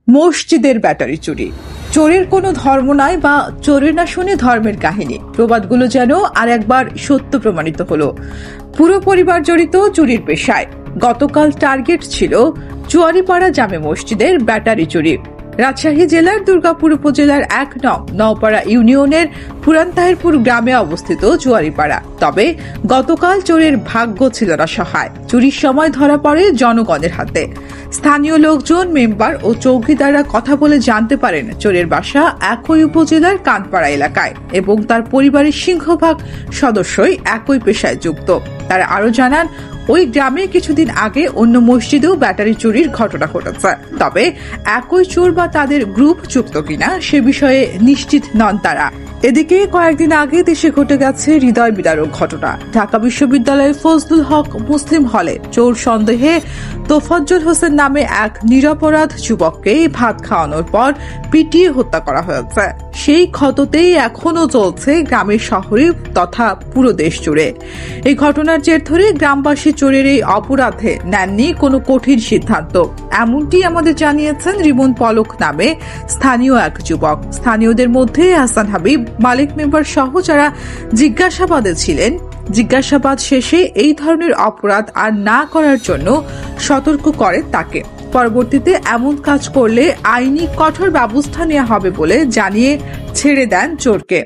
মসজিদের ব্যাটারি চুরি। চোরের কোনো ধর্ম নাই বা চোরের না শুনে ধর্মের কাহিনী, প্রবাদগুলো যেন আর একবার সত্য প্রমাণিত হলো। পুরো পরিবার জড়িত চুরির পেশায়। গতকাল টার্গেট ছিল চুয়ারিপাড়া জামে মসজিদের ব্যাটারি চুরি। রাজশাহী জেলার দুর্গাপুর উপজেলার ১ নং নওপাড়া ইউনিয়নের পুরান তাহিরপুর গ্রামে অবস্থিত চুয়ারিপাড়া। তবে গতকাল চোরের ভাগ্য ছিল না সহায়। চুরির সময় ধরা পড়ে জনগণের হাতে। স্থানীয় লোকজন, মেম্বার ও চৌকিদাররা কথা বলে জানতে পারেন চোরের বাসা একই উপজেলার কানপাড়া এলাকায় এবং তার পরিবারের সিংহভাগ সদস্যই একই পেশায় যুক্ত। তারা আরো জানান, ওই গ্রামে কিছুদিন আগে অন্য মসজিদেও ব্যাটারি চুরির ঘটনা ঘটেছে। তবে একই চোর বা তাদের গ্রুপ যুক্ত কিনা সে বিষয়ে নিশ্চিত নন তারা। এদিকে কয়েকদিন আগে দেশে ঘটে গেছে হৃদয় বিদারক ঘটনা। ঢাকা বিশ্ববিদ্যালয়ের ফজলুল হক মুসলিম হলে চোর সন্দেহে তোফাজ্জল হোসেন নামে এক নিরপরাধ যুবককে ভাত খাওয়ানোর পর পিটিয়ে হত্যা করা হয়েছে। সেই ক্ষততেই এখনো চলছে গ্রামের, শহরে তথা পুরো দেশ জুড়ে। এই ঘটনার জের ধরে গ্রামবাসী চোরের এই অপরাধে নেননি কোনো কঠিন সিদ্ধান্ত। এমনটি আমাদের জানিয়েছেন রিমন পলক নামে স্থানীয় এক যুবক। স্থানীয়দের মধ্যে হাসান হাবিব, মালিক মেম্বার সহ যারা জিজ্ঞাসাবাদে ছিলেন, জিজ্ঞাসাবাদ শেষে এই ধরনের অপরাধ আর না করার জন্য সতর্ক করে তাকে। পরবর্তীতে এমন কাজ করলে আইনি কঠোর ব্যবস্থা নেওয়া হবে বলে জানিয়ে ছেড়ে দেন চোরকে।